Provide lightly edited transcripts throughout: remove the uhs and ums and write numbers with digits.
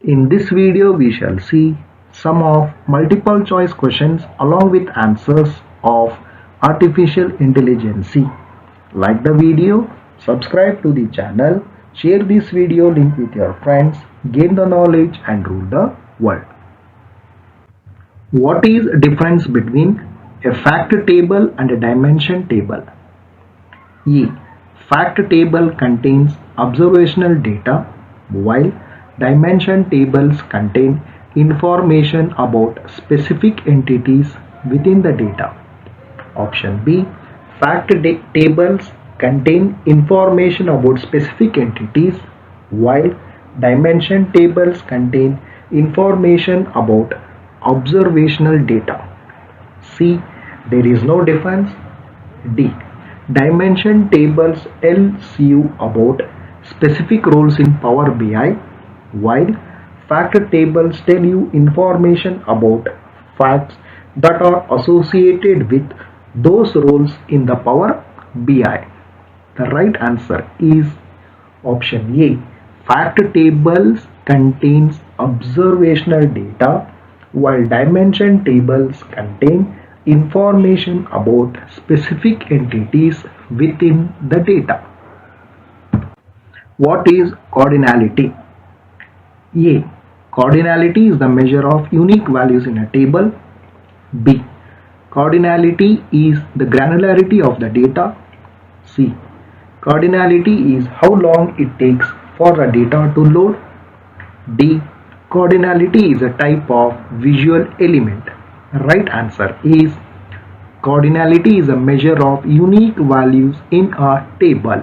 In this video, we shall see some of multiple choice questions along with answers of artificial intelligence. Like the video, subscribe to the channel, share this video link with your friends, gain the knowledge and rule the world. What is the difference between a fact table and a dimension table? E. Fact table contains observational data, while dimension tables contain information about specific entities within the data. Option B. Tables contain information about specific entities, while dimension tables contain information about observational data. C. There is no difference. D. Dimension tables tells you about specific roles in Power BI, while fact tables tell you information about facts that are associated with those roles in the Power BI. The right answer is option A. Fact tables contains observational data, while dimension tables contain information about specific entities within the data. What is cardinality? A. Cardinality is the measure of unique values in a table. B. Cardinality is the granularity of the data. C. Cardinality is how long it takes for the data to load. D. Cardinality is a type of visual element. Right answer is cardinality is a measure of unique values in a table.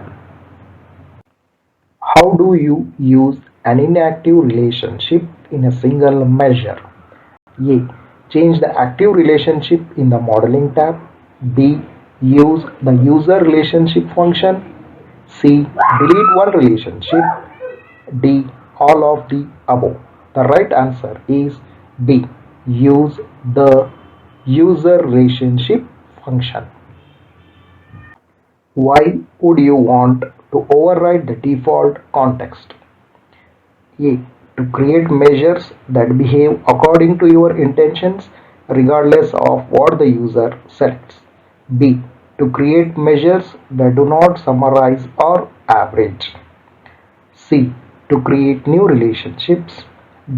How do you use an inactive relationship in a single measure? A. Change the active relationship in the modeling tab. B. Use the user relationship function. C. Delete one relationship. D. All of the above. The right answer is B. Use the user relationship function. Why would you want to override the default context? A. To create measures that behave according to your intentions regardless of what the user selects. B. To create measures that do not summarize or average. C. To create new relationships.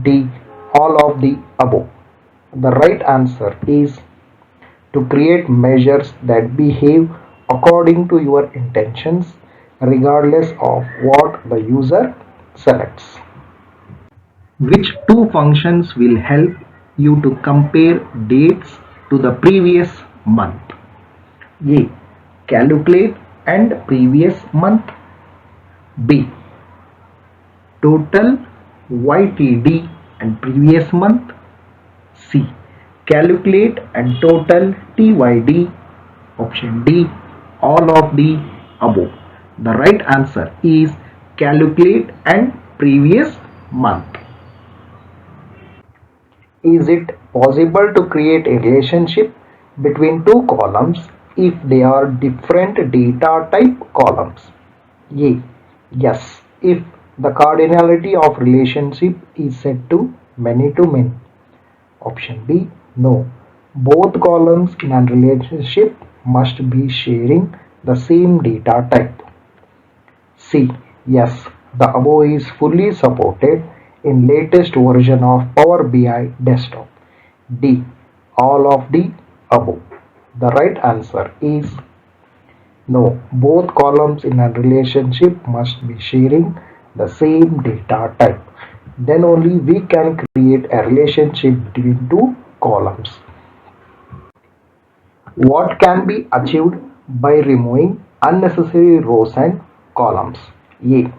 D. All of the above. The right answer is to create measures that behave according to your intentions regardless of what the user selects. Which two functions will help you to compare dates to the previous month? A. Calculate and previous month. B. Total YTD and previous month. C. Calculate and total TYD. Option D. All of the above. The right answer is calculate and previous month. Is it possible to create a relationship between two columns if they are different data type columns? A. Yes, if the cardinality of relationship is set to many. Option B. No. Both columns in a relationship must be sharing the same data type. C. Yes, the above is fully supported in latest version of Power BI desktop. D. All of the above. The right answer is no. Both columns in a relationship must be sharing the same data type. Then only we can create a relationship between two columns. What can be achieved by removing unnecessary rows and columns? A.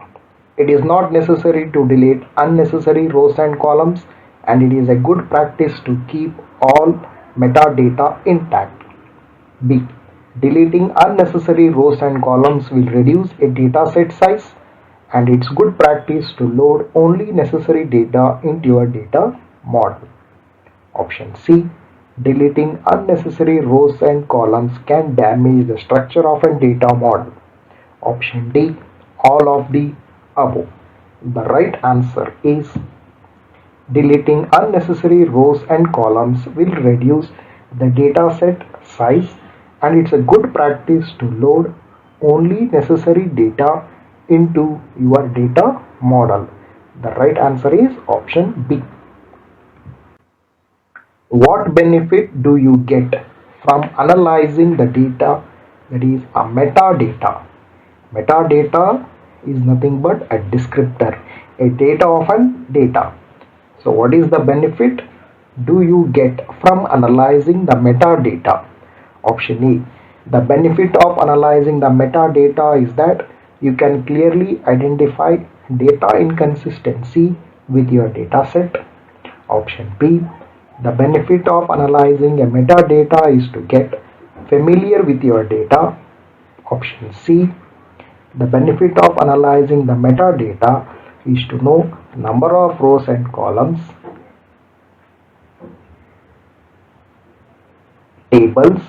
It is not necessary to delete unnecessary rows and columns, and it is a good practice to keep all metadata intact. B. Deleting unnecessary rows and columns will reduce a dataset size, and it's good practice to load only necessary data into your data model. Option C. Deleting unnecessary rows and columns can damage the structure of a data model. Option D. All of the above. The right answer is Deleting unnecessary rows and columns will reduce the dataset size, and it's a good practice to load only necessary data into your data model. The right answer is option B. What benefit do you get from analyzing the data that is a metadata? Metadata is nothing but a descriptor, a data of an data. So what is the benefit do you get from analyzing the metadata? Option A. The benefit of analyzing the metadata is that you can clearly identify data inconsistency with your dataset. Option B. The benefit of analyzing a metadata is to get familiar with your data. Option C. The benefit of analyzing the metadata is to know number of rows and columns, tables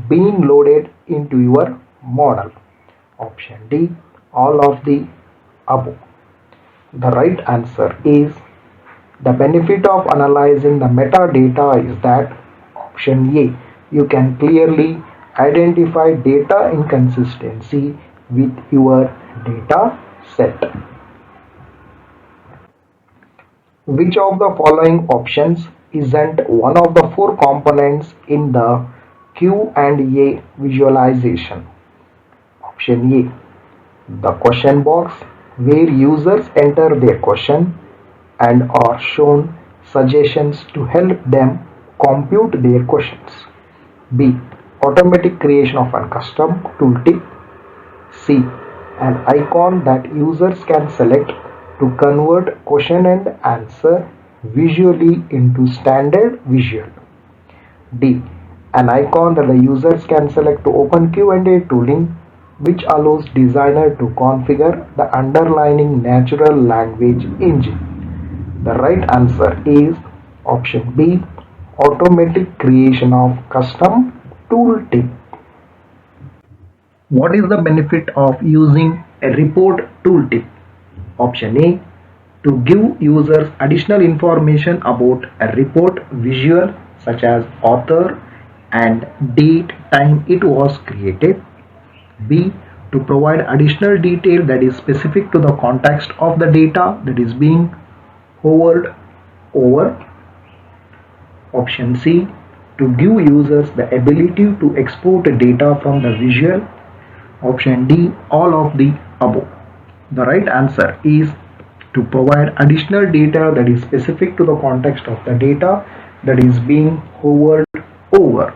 being loaded into your model. Option D. All of the above. The right answer is the benefit of analyzing the metadata is that option A. You can clearly identify data inconsistency with your data set. Which of the following options isn't one of the four components in the Q&A visualization? Option A. The question box where users enter their question and are shown suggestions to help them compute their questions. B. Automatic creation of a custom tooltip. C. An icon that users can select to convert question and answer visually into standard visual. D. An icon that the users can select to open Q&A tooling, which allows designer to configure the underlying natural language engine. The right answer is option B. Automatic creation of custom tooltip. What is the benefit of using a report tooltip? Option A. To give users additional information about a report visual such as author and date, time it was created. B. To provide additional detail that is specific to the context of the data that is being hovered over. Option C. To give users the ability to export data from the visual. Option D. All of the above. The right answer is to provide additional data that is specific to the context of the data that is being hovered over.